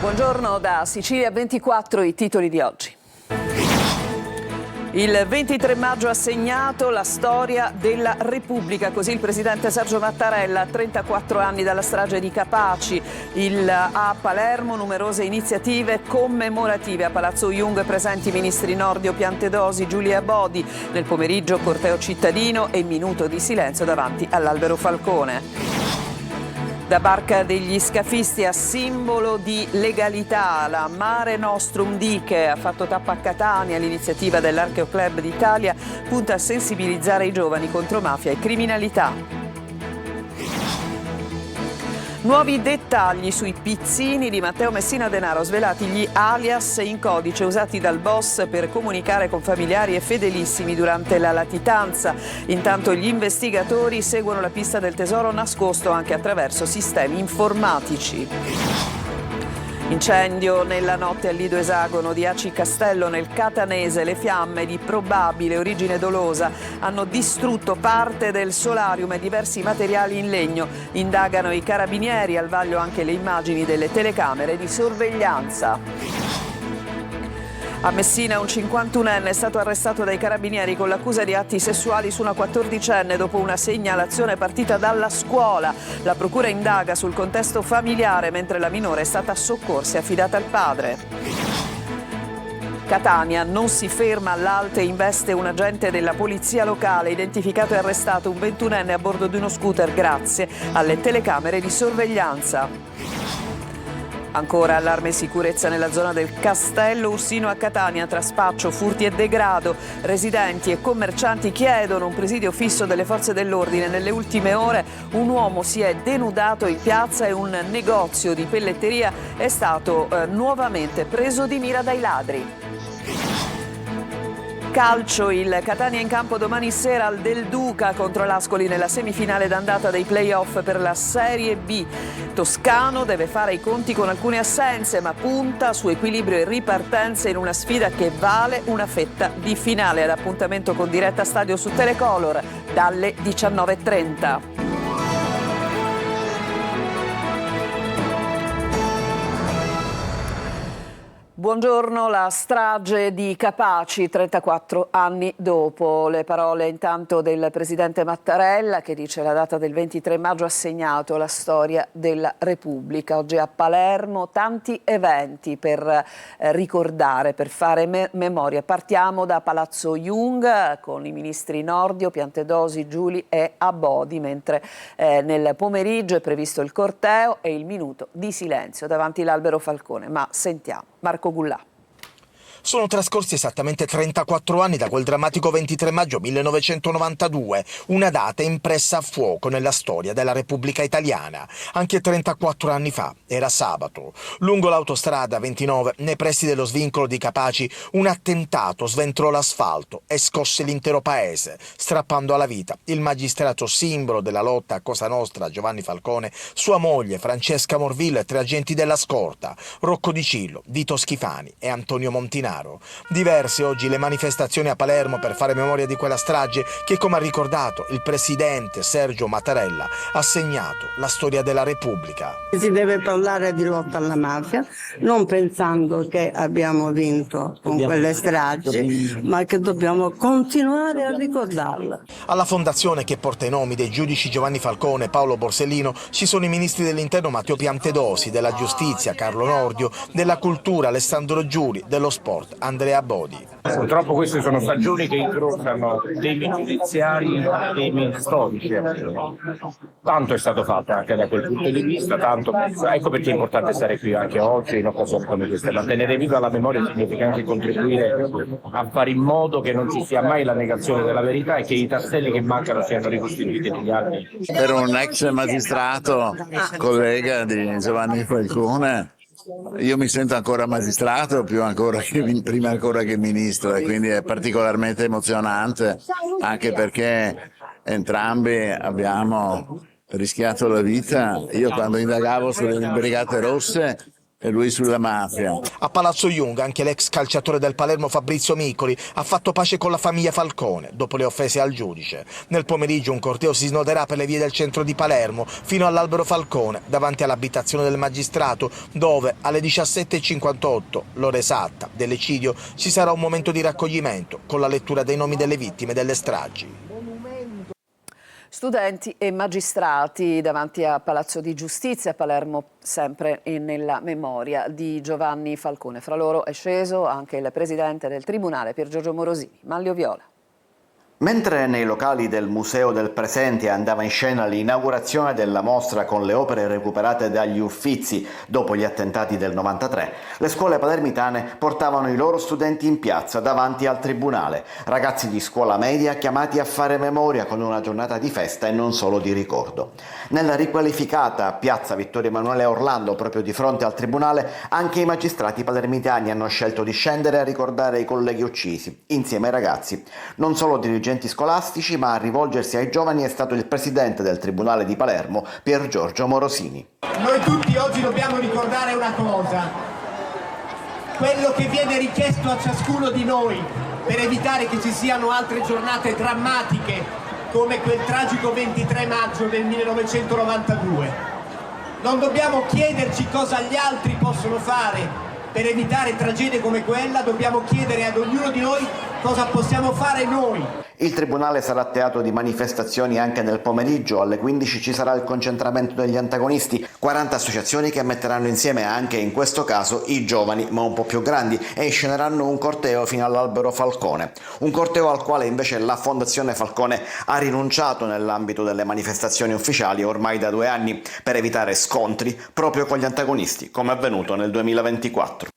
Buongiorno da Sicilia 24, i titoli di oggi. Il 23 maggio ha segnato la storia della Repubblica, così il presidente Sergio Mattarella, 34 anni dalla strage di Capaci. A Palermo numerose iniziative commemorative. A Palazzo Jung presenti i ministri Nordio, Piantedosi, Giulia Bodi. Nel pomeriggio corteo cittadino e minuto di silenzio davanti all'Albero Falcone. Da barca degli scafisti a simbolo di legalità, la Mare Nostrum Diche ha fatto tappa a Catania. L'iniziativa dell'Archeo Club d'Italia punta a sensibilizzare i giovani contro mafia e criminalità. Nuovi dettagli sui pizzini di Matteo Messina Denaro, svelati gli alias in codice usati dal boss per comunicare con familiari e fedelissimi durante la latitanza. Intanto gli investigatori seguono la pista del tesoro nascosto anche attraverso sistemi informatici. Incendio nella notte al Lido Esagono di Aci Castello nel Catanese. Le fiamme di probabile origine dolosa hanno distrutto parte del solarium e diversi materiali in legno. Indagano i carabinieri, al vaglio anche le immagini delle telecamere di sorveglianza. A Messina un 51enne è stato arrestato dai carabinieri con l'accusa di atti sessuali su una 14enne dopo una segnalazione partita dalla scuola. La procura indaga sul contesto familiare mentre la minore è stata soccorsa e affidata al padre. Catania non si ferma all'Alte, investe un agente della polizia locale, identificato e arrestato un 21enne a bordo di uno scooter grazie alle telecamere di sorveglianza. Ancora allarme e sicurezza nella zona del Castello Ursino a Catania, tra spaccio, furti e degrado. Residenti e commercianti chiedono un presidio fisso delle forze dell'ordine. Nelle ultime ore un uomo si è denudato in piazza e un negozio di pelletteria è stato nuovamente preso di mira dai ladri. Calcio, il Catania in campo domani sera al Del Duca contro l'Ascoli nella semifinale d'andata dei play-off per la Serie B. Toscano deve fare i conti con alcune assenze, ma punta su equilibrio e ripartenza in una sfida che vale una fetta di finale. Ad appuntamento con diretta stadio su Telecolor dalle 19:30. Buongiorno, la strage di Capaci 34 anni dopo. Le parole intanto del presidente Mattarella, che dice la data del 23 maggio ha segnato la storia della Repubblica. Oggi a Palermo tanti eventi per ricordare, per fare memoria. Partiamo da Palazzo Jung con i ministri Nordio, Piantedosi, Giuli e Abodi, mentre nel pomeriggio è previsto il corteo e il minuto di silenzio davanti all'Albero Falcone. Ma sentiamo Marco Gullà. Sono trascorsi esattamente 34 anni da quel drammatico 23 maggio 1992, una data impressa a fuoco nella storia della Repubblica Italiana. Anche 34 anni fa, era sabato. Lungo l'autostrada 29, nei pressi dello svincolo di Capaci, un attentato sventrò l'asfalto e scosse l'intero paese, strappando alla vita il magistrato simbolo della lotta a Cosa Nostra, Giovanni Falcone, sua moglie Francesca Morvillo e 3 agenti della scorta, Rocco Di Cillo, Vito Schifani e Antonio Montinaro. Diverse oggi le manifestazioni a Palermo per fare memoria di quella strage che, come ha ricordato il presidente Sergio Mattarella, ha segnato la storia della Repubblica. Si deve parlare di lotta alla mafia, non pensando che abbiamo vinto con quelle stragi, ma che dobbiamo continuare a ricordarla. Alla fondazione, che porta i nomi dei giudici Giovanni Falcone e Paolo Borsellino, ci sono i ministri dell'Interno Matteo Piantedosi, della Giustizia Carlo Nordio, della Cultura Alessandro Giuli, dello Sport Andrea Bodi. Purtroppo queste sono stagioni che incrociano temi giudiziari e temi storici. Tanto è stato fatto anche da quel punto di vista, tanto, ecco perché è importante stare qui anche oggi in occasioni come queste. Mantenere viva la memoria significa anche contribuire a fare in modo che non ci sia mai la negazione della verità e che i tasselli che mancano siano ricostituiti negli anni. Per un ex magistrato, collega di Giovanni Falcone, io mi sento ancora magistrato, prima ancora che ministro, e quindi è particolarmente emozionante, anche perché entrambi abbiamo rischiato la vita. Io quando indagavo sulle Brigate Rosse E lui sulla mafia. A Palazzo Jung anche l'ex calciatore del Palermo Fabrizio Micoli ha fatto pace con la famiglia Falcone dopo le offese al giudice. Nel pomeriggio un corteo si snoderà per le vie del centro di Palermo fino all'Albero Falcone, davanti all'abitazione del magistrato, dove alle 17:58, l'ora esatta dell'eccidio, ci sarà un momento di raccoglimento con la lettura dei nomi delle vittime delle stragi. Studenti e magistrati davanti a Palazzo di Giustizia a Palermo, sempre nella memoria di Giovanni Falcone. Fra loro è sceso anche il presidente del Tribunale, Pier Giorgio Morosini. Manlio Viola. Mentre nei locali del Museo del Presente andava in scena l'inaugurazione della mostra con le opere recuperate dagli Uffizi dopo gli attentati del 93, le scuole palermitane portavano i loro studenti in piazza davanti al Tribunale, ragazzi di scuola media chiamati a fare memoria con una giornata di festa e non solo di ricordo. Nella riqualificata piazza Vittorio Emanuele Orlando, proprio di fronte al Tribunale, anche i magistrati palermitani hanno scelto di scendere a ricordare i colleghi uccisi, insieme ai ragazzi. Non solo dirigenti scolastici, ma a rivolgersi ai giovani è stato il presidente del Tribunale di Palermo, Pier Giorgio Morosini. Noi tutti oggi dobbiamo ricordare una cosa, quello che viene richiesto a ciascuno di noi per evitare che ci siano altre giornate drammatiche come quel tragico 23 maggio del 1992. Non dobbiamo chiederci cosa gli altri possono fare per evitare tragedie come quella, dobbiamo chiedere ad ognuno di noi cosa possiamo fare noi. Il Tribunale sarà teatro di manifestazioni anche nel pomeriggio. Alle 15 ci sarà il concentramento degli antagonisti, 40 associazioni che metteranno insieme anche in questo caso i giovani ma un po' più grandi e insceneranno un corteo fino all'Albero Falcone. Un corteo al quale invece la Fondazione Falcone ha rinunciato nell'ambito delle manifestazioni ufficiali ormai da 2 anni per evitare scontri proprio con gli antagonisti, come è avvenuto nel 2024.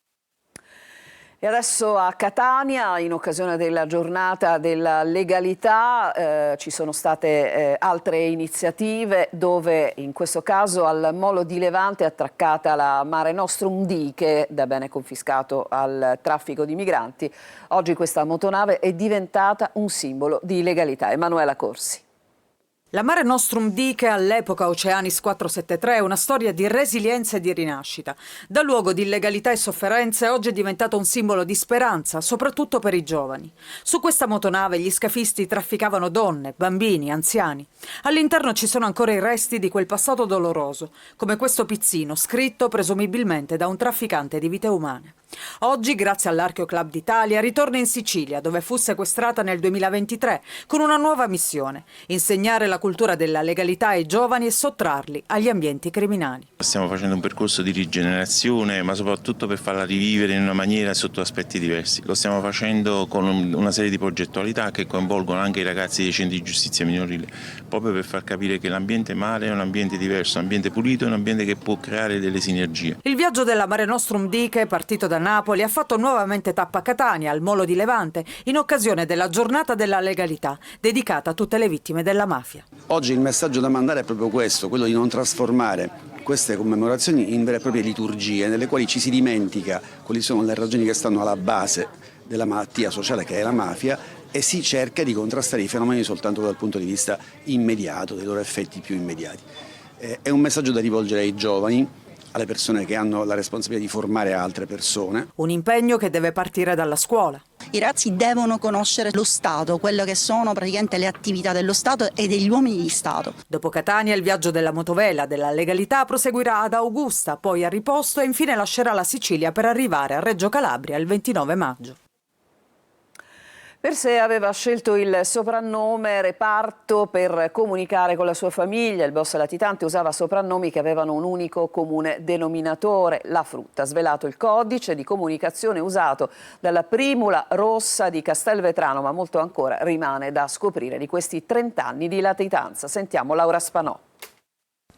E adesso a Catania, in occasione della giornata della legalità, ci sono state altre iniziative dove in questo caso al molo di Levante è attraccata la Mare Nostrum Diche, da bene confiscato al traffico di migranti. Oggi questa motonave è diventata un simbolo di legalità. Emanuela Corsi. La Mare Nostrum Diche, all'epoca Oceanis 473, è una storia di resilienza e di rinascita. Da luogo di illegalità e sofferenze, oggi è diventato un simbolo di speranza, soprattutto per i giovani. Su questa motonave gli scafisti trafficavano donne, bambini, anziani. All'interno ci sono ancora i resti di quel passato doloroso, come questo pizzino, scritto presumibilmente da un trafficante di vite umane. Oggi, grazie all'Archeo Club d'Italia, ritorna in Sicilia, dove fu sequestrata nel 2023, con una nuova missione: insegnare la cultura della legalità ai giovani e sottrarli agli ambienti criminali. Stiamo facendo un percorso di rigenerazione, ma soprattutto per farla rivivere in una maniera sotto aspetti diversi. Lo stiamo facendo con una serie di progettualità che coinvolgono anche i ragazzi dei centri di giustizia minorile, proprio per far capire che l'ambiente mare è un ambiente diverso, un ambiente pulito, è un ambiente che può creare delle sinergie. Il viaggio della Mare Nostrum Diche, partito da Napoli, ha fatto nuovamente tappa a Catania, al molo di Levante, in occasione della giornata della legalità, dedicata a tutte le vittime della mafia. Oggi il messaggio da mandare è proprio questo, quello di non trasformare queste commemorazioni in vere e proprie liturgie, nelle quali ci si dimentica quali sono le ragioni che stanno alla base della malattia sociale che è la mafia, e si cerca di contrastare i fenomeni soltanto dal punto di vista immediato, dei loro effetti più immediati. È un messaggio da rivolgere ai giovani, alle persone che hanno la responsabilità di formare altre persone. Un impegno che deve partire dalla scuola. I ragazzi devono conoscere lo Stato, quello che sono praticamente le attività dello Stato e degli uomini di Stato. Dopo Catania il viaggio della motovela della legalità proseguirà ad Augusta, poi a Riposto e infine lascerà la Sicilia per arrivare a Reggio Calabria il 29 maggio. Per sé aveva scelto il soprannome Reparto per comunicare con la sua famiglia. Il boss latitante usava soprannomi che avevano un unico comune denominatore, la frutta. Svelato il codice di comunicazione usato dalla Primula Rossa di Castelvetrano, ma molto ancora rimane da scoprire di questi 30 anni di latitanza. Sentiamo Laura Spanò.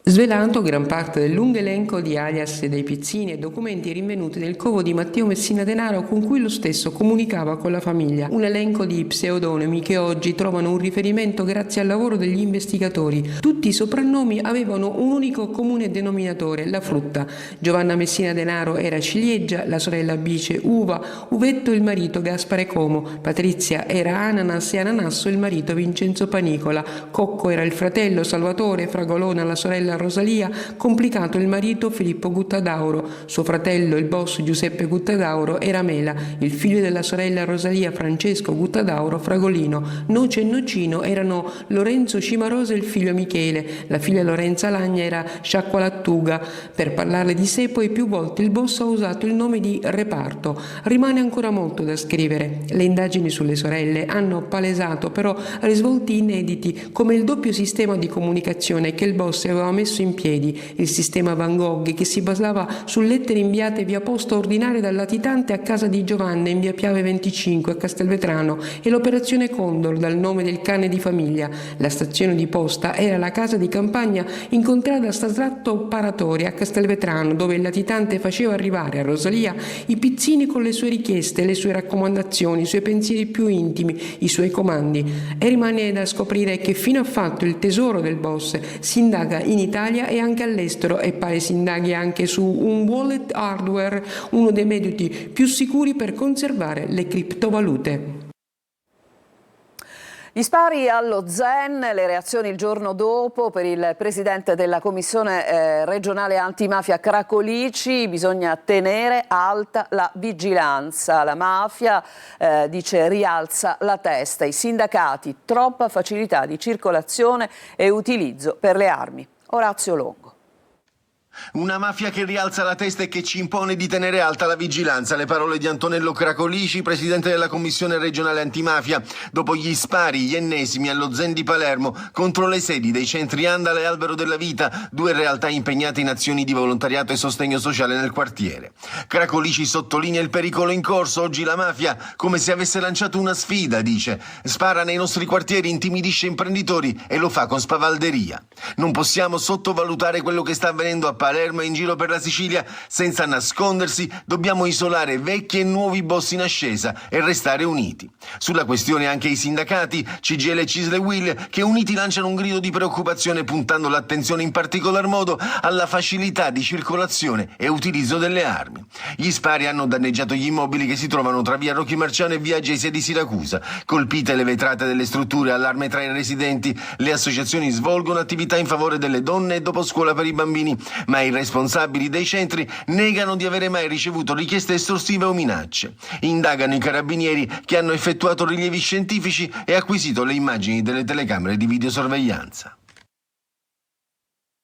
Svelato gran parte del lungo elenco di alias dei pizzini e documenti rinvenuti nel covo di Matteo Messina Denaro con cui lo stesso comunicava con la famiglia. Un elenco di pseudonimi che oggi trovano un riferimento grazie al lavoro degli investigatori. Tutti i soprannomi avevano un unico comune denominatore, la frutta. Giovanna Messina Denaro era ciliegia, la sorella Bice uva, Uvetto il marito Gaspare Como, Patrizia era ananas e ananasso il marito Vincenzo Panicola, Cocco era il fratello, Salvatore, Fragolona la sorella sorella Rosalia complicato il marito Filippo Guttadauro. Suo fratello, il boss Giuseppe Guttadauro, era Mela. Il figlio della sorella Rosalia, Francesco Guttadauro, Fragolino. Noce e Nocino erano Lorenzo Cimarosa e il figlio Michele. La figlia Lorenza Lagna era Sciacqualattuga. Per parlare di sé poi più volte il boss ha usato il nome di reparto. Rimane ancora molto da scrivere. Le indagini sulle sorelle hanno palesato però risvolti inediti, come il doppio sistema di comunicazione che il boss aveva messo in piedi, il sistema Van Gogh, che si basava su lettere inviate via posta ordinaria dal latitante a casa di Giovanna in via Piave 25 a Castelvetrano, e l'operazione Condor, dal nome del cane di famiglia. La stazione di posta era la casa di campagna incontrata a Stratto Paratoria a Castelvetrano, dove il latitante faceva arrivare a Rosalia i pizzini con le sue richieste, le sue raccomandazioni, i suoi pensieri più intimi, i suoi comandi. E rimane da scoprire che fine ha fatto il tesoro del boss. Si indaga in Italia e anche all'estero, e pare si indaghi anche su un wallet hardware, uno dei metodi più sicuri per conservare le criptovalute. Gli spari allo Zen, le reazioni il giorno dopo per il presidente della commissione regionale antimafia Cracolici. Bisogna tenere alta la vigilanza. La mafia, dice, rialza la testa. I sindacati, troppa facilità di circolazione e utilizzo per le armi. Orazio Longo. Una mafia che rialza la testa e che ci impone di tenere alta la vigilanza. Le parole di Antonello Cracolici, presidente della Commissione regionale antimafia, dopo gli spari, gli ennesimi allo Zen di Palermo contro le sedi dei centri Andala e Albero della Vita, due realtà impegnate in azioni di volontariato e sostegno sociale nel quartiere. Cracolici sottolinea il pericolo in corso. Oggi la mafia, come se avesse lanciato una sfida, dice. Spara nei nostri quartieri, intimidisce imprenditori e lo fa con spavalderia. Non possiamo sottovalutare quello che sta avvenendo a Palermo e in giro per la Sicilia. Senza nascondersi, dobbiamo isolare vecchi e nuovi boss in ascesa e restare uniti. Sulla questione anche i sindacati, CGIL, CISL e UIL, che uniti lanciano un grido di preoccupazione puntando l'attenzione in particolar modo alla facilità di circolazione e utilizzo delle armi. Gli spari hanno danneggiato gli immobili che si trovano tra via Rocchi Marciano e via Gesia di Siracusa. Colpite le vetrate delle strutture, allarme tra i residenti. Le associazioni svolgono attività in favore delle donne e dopo scuola per i bambini, ma i responsabili dei centri negano di avere mai ricevuto richieste estorsive o minacce. Indagano i carabinieri che hanno effettuato rilievi scientifici e acquisito le immagini delle telecamere di videosorveglianza.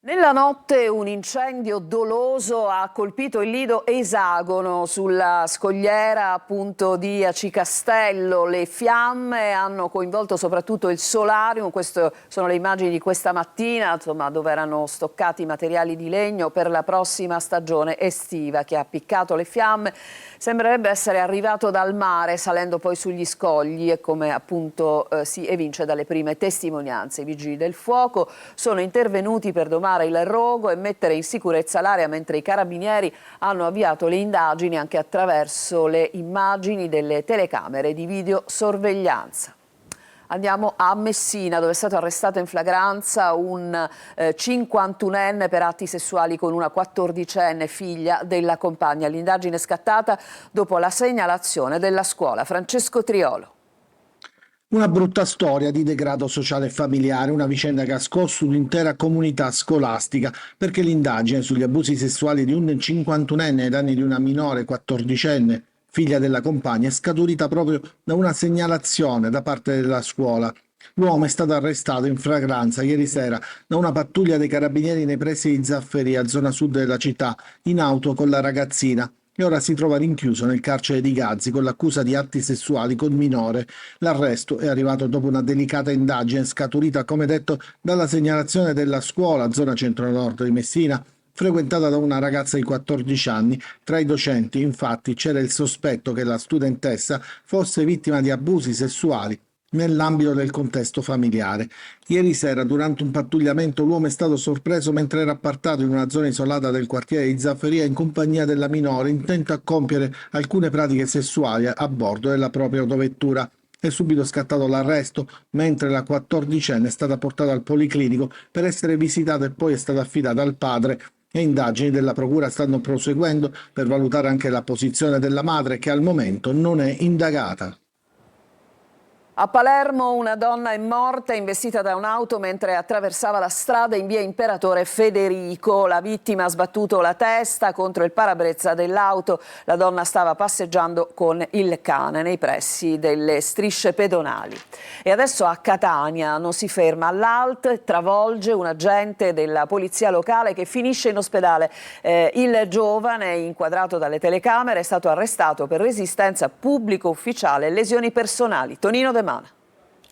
Nella notte un incendio doloso ha colpito il lido Esagono sulla scogliera appunto di Aci Castello. Le fiamme hanno coinvolto soprattutto il solarium. Queste sono le immagini di questa mattina, insomma, dove erano stoccati materiali di legno per la prossima stagione estiva. Chi ha appiccato le fiamme sembrerebbe essere arrivato dal mare, salendo poi sugli scogli, e come appunto si evince dalle prime testimonianze. I vigili del fuoco sono intervenuti per domare il rogo e mettere in sicurezza l'area, mentre i carabinieri hanno avviato le indagini anche attraverso le immagini delle telecamere di videosorveglianza. Andiamo a Messina, dove è stato arrestato in flagranza un 51enne per atti sessuali con una 14enne figlia della compagna. L'indagine è scattata dopo la segnalazione della scuola. Francesco Triolo. Una brutta storia di degrado sociale e familiare, una vicenda che ha scosso un'intera comunità scolastica, perché l'indagine sugli abusi sessuali di un 51enne ai danni di una minore 14enne, figlia della compagna, è scaturita proprio da una segnalazione da parte della scuola. L'uomo è stato arrestato in flagranza ieri sera da una pattuglia dei carabinieri nei pressi di Zafferia, zona sud della città, in auto con la ragazzina, e ora si trova rinchiuso nel carcere di Gazzi con l'accusa di atti sessuali con minore. L'arresto è arrivato dopo una delicata indagine scaturita, come detto, dalla segnalazione della scuola, zona centro-nord di Messina, frequentata da una ragazza di 14 anni. Tra i docenti, infatti, c'era il sospetto che la studentessa fosse vittima di abusi sessuali nell'ambito del contesto familiare. Ieri sera, durante un pattugliamento, l'uomo è stato sorpreso mentre era appartato in una zona isolata del quartiere di Zafferia in compagnia della minore, intento a compiere alcune pratiche sessuali a bordo della propria autovettura. È subito scattato l'arresto, mentre la 14enne è stata portata al policlinico per essere visitata e poi è stata affidata al padre. E indagini della procura stanno proseguendo per valutare anche la posizione della madre, che al momento non è indagata. A Palermo una donna è morta investita da un'auto mentre attraversava la strada in via Imperatore Federico. La vittima ha sbattuto la testa contro il parabrezza dell'auto. La donna stava passeggiando con il cane nei pressi delle strisce pedonali. E adesso a Catania non si ferma all'ALT, travolge un agente della polizia locale che finisce in ospedale. Il giovane, inquadrato dalle telecamere, è stato arrestato per resistenza pubblico ufficiale e lesioni personali. Tonino De Mana.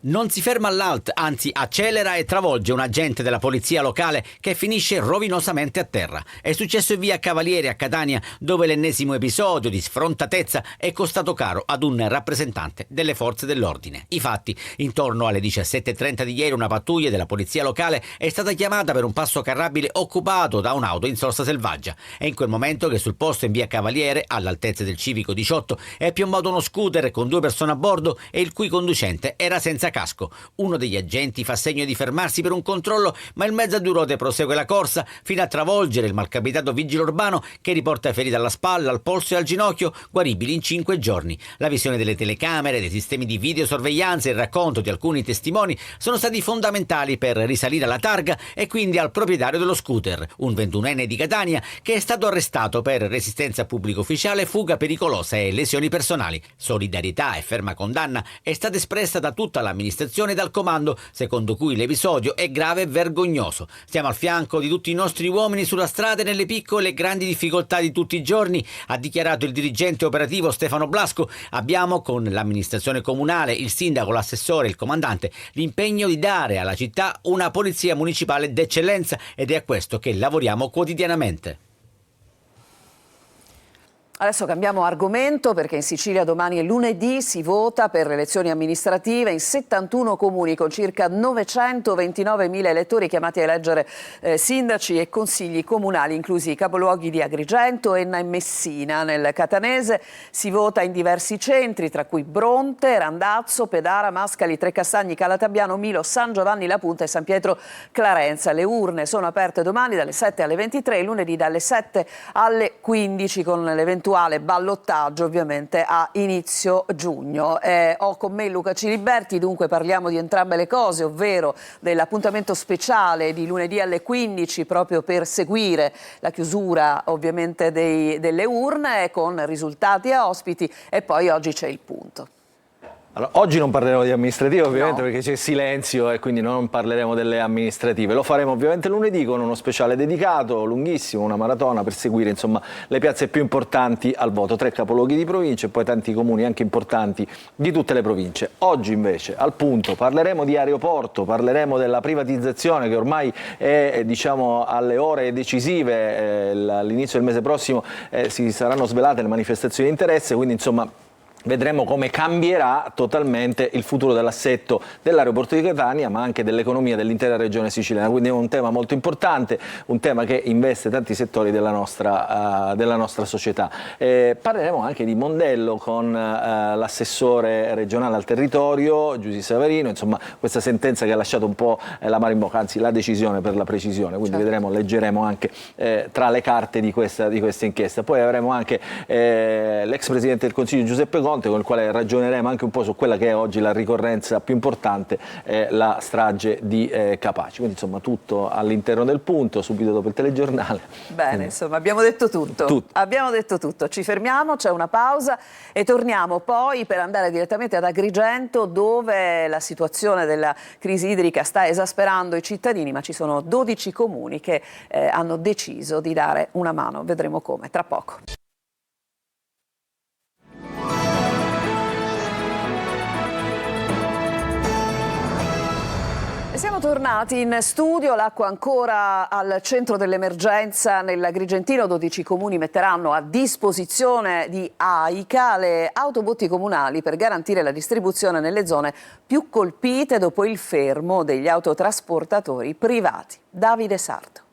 Non si ferma all'ALT, anzi accelera e travolge un agente della polizia locale che finisce rovinosamente a terra. È successo in via Cavalieri a Catania, dove l'ennesimo episodio di sfrontatezza è costato caro ad un rappresentante delle forze dell'ordine. I fatti: intorno alle 17:30 di ieri una pattuglia della polizia locale è stata chiamata per un passo carrabile occupato da un'auto in sosta selvaggia. È in quel momento che sul posto in via Cavaliere, all'altezza del civico 18, è piombato uno scooter con 2 persone a bordo e il cui conducente era senza casco. Uno degli agenti fa segno di fermarsi per un controllo, ma il mezzo a 2 ruote prosegue la corsa fino a travolgere il malcapitato vigile urbano, che riporta ferite alla spalla, al polso e al ginocchio, guaribili in 5 giorni. La visione delle telecamere, dei sistemi di videosorveglianza e il racconto di alcuni testimoni sono stati fondamentali per risalire alla targa e quindi al proprietario dello scooter, un 21enne di Catania che è stato arrestato per resistenza pubblico ufficiale, fuga pericolosa e lesioni personali. Solidarietà e ferma condanna è stata espressa da tutta l'amministrazione e dal comando, secondo cui l'episodio è grave e vergognoso. Stiamo al fianco di tutti i nostri uomini sulla strada e nelle piccole e grandi difficoltà di tutti i giorni, ha dichiarato il dirigente operativo Stefano Blasco. Abbiamo, con l'amministrazione comunale, il sindaco, l'assessore e il comandante, l'impegno di dare alla città una polizia municipale d'eccellenza ed è a questo che lavoriamo quotidianamente. Adesso cambiamo argomento, perché in Sicilia domani e lunedì si vota per le elezioni amministrative in 71 comuni con circa 929.000 elettori chiamati a eleggere sindaci e consigli comunali, inclusi i capoluoghi di Agrigento, Enna e Messina. Nel catanese si vota in diversi centri, tra cui Bronte, Randazzo, Pedara, Mascali, Trecastagni, Calatabbiano, Milo, San Giovanni La Punta e San Pietro Clarenza. Le urne sono aperte domani dalle 7 alle 23 e lunedì dalle 7 alle 15 con l'eventuale ballottaggio ovviamente a inizio giugno. Ho con me Luca Ciliberti, dunque parliamo di entrambe le cose, ovvero dell'appuntamento speciale di lunedì alle 15 proprio per seguire la chiusura ovviamente delle urne con risultati e ospiti, e poi oggi c'è il punto. Allora, oggi non parleremo di amministrative ovviamente, perché c'è silenzio e quindi non parleremo delle amministrative. Lo faremo ovviamente lunedì con uno speciale dedicato, lunghissimo, una maratona per seguire insomma le piazze più importanti al voto, 3 capoluoghi di provincia e poi tanti comuni anche importanti di tutte le province. Oggi invece al punto parleremo di aeroporto, parleremo della privatizzazione che ormai è diciamo alle ore decisive, all'inizio del mese prossimo si saranno svelate le manifestazioni di interesse, quindi insomma vedremo come cambierà totalmente il futuro dell'assetto dell'aeroporto di Catania, ma anche dell'economia dell'intera regione siciliana. Quindi è un tema molto importante, un tema che investe tanti settori della nostra società. Parleremo anche di Mondello con l'assessore regionale al territorio, Giusy Savarino, insomma questa sentenza che ha lasciato un po' l'amaro in bocca, anzi la decisione per la precisione, quindi certo. Leggeremo anche tra le carte di questa inchiesta. Poi avremo anche l'ex presidente del Consiglio Giuseppe Conte, con il quale ragioneremo anche un po' su quella che è oggi la ricorrenza più importante, la strage di Capaci. Quindi insomma tutto all'interno del punto, subito dopo il telegiornale. Bene, insomma abbiamo detto tutto. Abbiamo detto tutto. Ci fermiamo, c'è una pausa e torniamo poi per andare direttamente ad Agrigento, dove la situazione della crisi idrica sta esasperando i cittadini, ma ci sono 12 comuni che hanno deciso di dare una mano. Vedremo come, tra poco. Siamo tornati in studio, l'acqua ancora al centro dell'emergenza nell'Agrigentino. 12 comuni metteranno a disposizione di AICA le autobotti comunali per garantire la distribuzione nelle zone più colpite dopo il fermo degli autotrasportatori privati. Davide Sardo.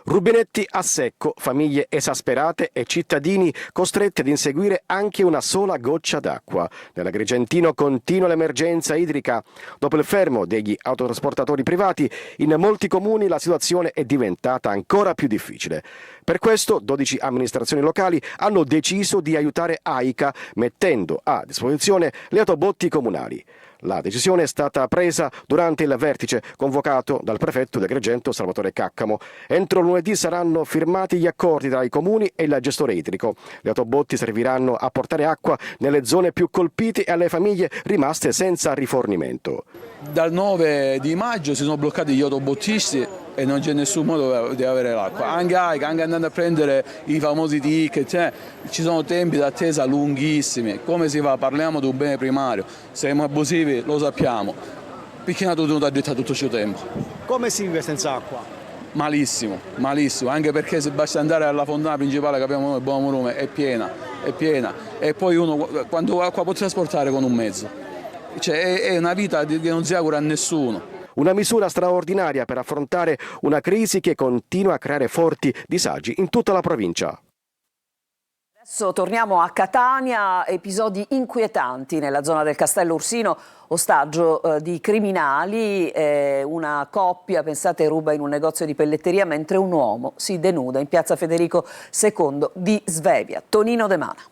Rubinetti a secco, famiglie esasperate e cittadini costretti ad inseguire anche una sola goccia d'acqua. Nell'Agrigentino continua l'emergenza idrica. Dopo il fermo degli autotrasportatori privati, in molti comuni la situazione è diventata ancora più difficile. Per questo 12 amministrazioni locali hanno deciso di aiutare AICA mettendo a disposizione le autobotti comunali. La decisione è stata presa durante il vertice convocato dal prefetto di Agrigento Salvatore Caccamo. Entro lunedì saranno firmati gli accordi tra i comuni e il gestore idrico. Le autobotti serviranno a portare acqua nelle zone più colpite e alle famiglie rimaste senza rifornimento. Dal 9 di maggio si sono bloccati gli autobottisti e non c'è nessun modo di avere l'acqua. Anche andando a prendere i famosi ticket, ci sono tempi d'attesa lunghissimi. Come si fa? Parliamo di un bene primario. Siamo abusivi, lo sappiamo. Perché non tenuto a detta tutto questo tempo? Come si vive senza acqua? Malissimo, malissimo, anche perché se basta andare alla fontana principale che abbiamo noi, Buon Volume, è piena. E poi uno quando acqua può trasportare con un mezzo. Cioè, è una vita che non si augura a nessuno. Una misura straordinaria per affrontare una crisi che continua a creare forti disagi in tutta la provincia. Adesso torniamo a Catania, episodi inquietanti nella zona del Castello Ursino, ostaggio di criminali, una coppia, pensate, ruba in un negozio di pelletteria mentre un uomo si denuda in piazza Federico II di Svevia. Tonino De Mana.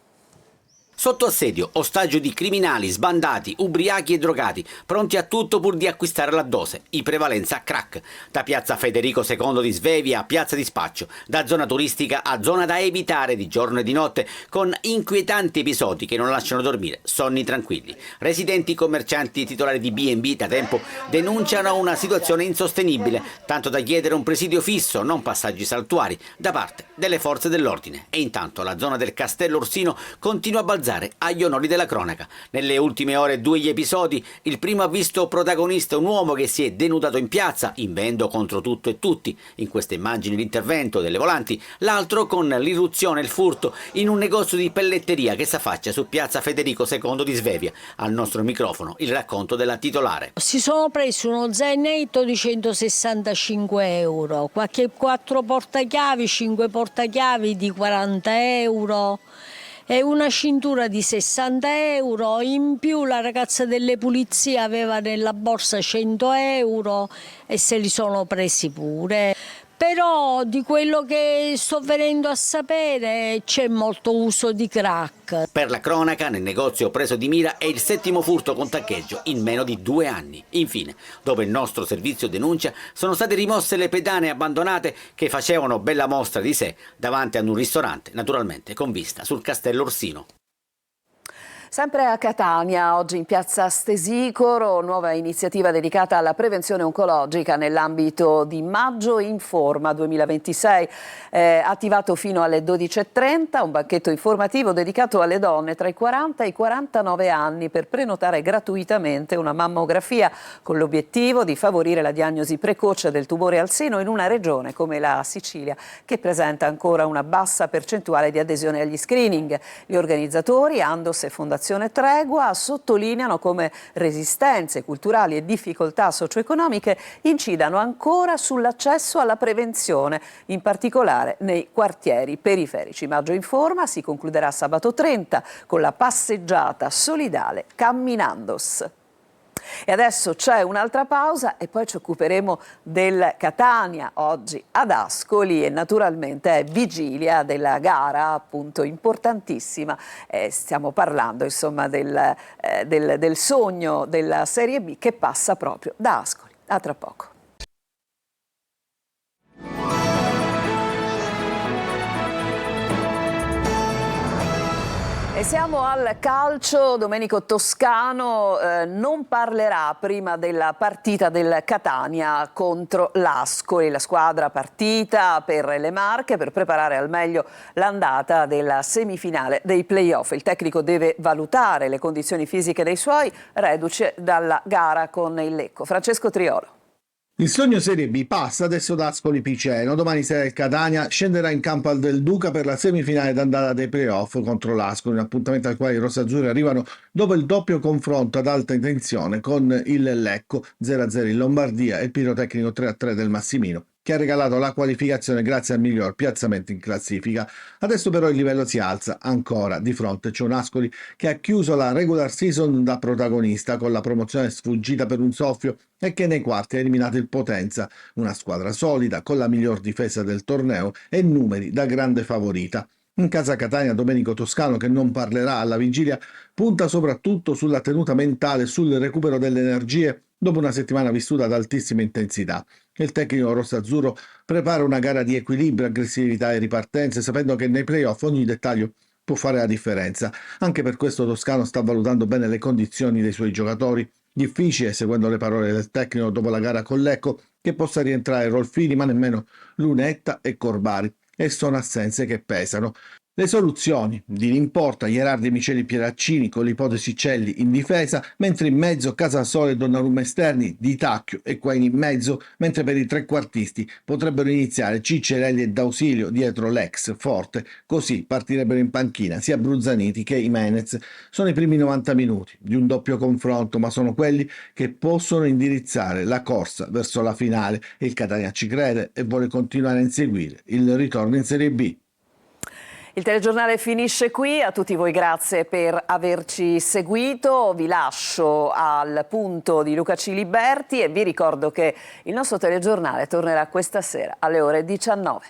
Sotto assedio, ostaggio di criminali, sbandati, ubriachi e drogati, pronti a tutto pur di acquistare la dose, i prevalenza crack. Da piazza Federico II di Svevia a piazza di Spaccio, da zona turistica a zona da evitare di giorno e di notte, con inquietanti episodi che non lasciano dormire sonni tranquilli. Residenti, commercianti, titolari di B&B da tempo denunciano una situazione insostenibile, tanto da chiedere un presidio fisso, non passaggi saltuari, da parte delle forze dell'ordine. E intanto la zona del Castello Ursino continua a balzare agli onori della cronaca. Nelle ultime ore 2 gli episodi. Il primo ha visto protagonista un uomo che si è denudato in piazza, invendo contro tutto e tutti. In queste immagini l'intervento delle volanti. L'altro con l'irruzione e il furto in un negozio di pelletteria che s'affaccia su piazza Federico II di Svevia. Al nostro microfono il racconto della titolare. Si sono presi uno zainetto di 165 euro, qualche 4 portachiavi, 5 portachiavi di 40 euro. E una cintura di 60 euro, in più la ragazza delle pulizie aveva nella borsa 100 euro e se li sono presi pure. Però di quello che sto venendo a sapere c'è molto uso di crack. Per la cronaca, nel negozio preso di mira è il 7° furto con taccheggio in meno di 2 anni. Infine, dopo il nostro servizio denuncia, sono state rimosse le pedane abbandonate che facevano bella mostra di sé davanti ad un ristorante, naturalmente con vista sul Castello Ursino. Sempre a Catania, oggi in piazza Stesicoro, nuova iniziativa dedicata alla prevenzione oncologica nell'ambito di Maggio in Forma 2026, attivato fino alle 12:30, un banchetto informativo dedicato alle donne tra i 40 e i 49 anni per prenotare gratuitamente una mammografia con l'obiettivo di favorire la diagnosi precoce del tumore al seno in una regione come la Sicilia che presenta ancora una bassa percentuale di adesione agli screening. Gli organizzatori, Andos e Fondazione Tregua, sottolineano come resistenze culturali e difficoltà socio-economiche incidano ancora sull'accesso alla prevenzione, in particolare nei quartieri periferici. Maggio in Forma si concluderà sabato 30 con la passeggiata solidale Camminandos. E adesso c'è un'altra pausa e poi ci occuperemo del Catania oggi ad Ascoli e naturalmente è vigilia della gara appunto importantissima. Stiamo parlando insomma del sogno della Serie B che passa proprio da Ascoli. A tra poco. E siamo al calcio. Domenico Toscano non parlerà prima della partita del Catania contro l'Ascoli, la squadra partita per le Marche per preparare al meglio l'andata della semifinale dei play-off. Il tecnico deve valutare le condizioni fisiche dei suoi, reduce dalla gara con il Lecco. Francesco Triolo. Il sogno Serie B passa adesso da Ascoli Piceno. Domani sera il Catania scenderà in campo al Del Duca per la semifinale d'andata dei playoff contro l'Ascoli, un appuntamento al quale i rosazzurri arrivano dopo il doppio confronto ad alta tensione con il Lecco 0-0 in Lombardia e il pirotecnico 3-3 del Massimino, che ha regalato la qualificazione grazie al miglior piazzamento in classifica. Adesso però il livello si alza ancora, di fronte c'è un Ascoli che ha chiuso la regular season da protagonista con la promozione sfuggita per un soffio e che nei quarti ha eliminato il Potenza, una squadra solida con la miglior difesa del torneo e numeri da grande favorita. In casa Catania Domenico Toscano, che non parlerà alla vigilia, punta soprattutto sulla tenuta mentale e sul recupero delle energie dopo una settimana vissuta ad altissima intensità. Il tecnico rossazzurro prepara una gara di equilibrio, aggressività e ripartenze, sapendo che nei playoff ogni dettaglio può fare la differenza. Anche per questo Toscano sta valutando bene le condizioni dei suoi giocatori. Difficile, seguendo le parole del tecnico dopo la gara con Lecco, che possa rientrare Rolfini, ma nemmeno Lunetta e Corbari, e sono assenze che pesano. Le soluzioni di Limporta, Gherardi, Miceli, Pieraccini con l'ipotesi Celli in difesa, mentre in mezzo Casasole e Donnarumma esterni, Di Tacchio e Quaini in mezzo, mentre per i trequartisti potrebbero iniziare Ciccerelli e D'Ausilio dietro l'ex Forte, così partirebbero in panchina sia Bruzzaniti che Jimenez. Sono i primi 90 minuti di un doppio confronto, ma sono quelli che possono indirizzare la corsa verso la finale. Il Catania ci crede e vuole continuare a inseguire il ritorno in Serie B. Il telegiornale finisce qui, a tutti voi grazie per averci seguito, vi lascio al punto di Luca Ciliberti e vi ricordo che il nostro telegiornale tornerà questa sera alle ore 19.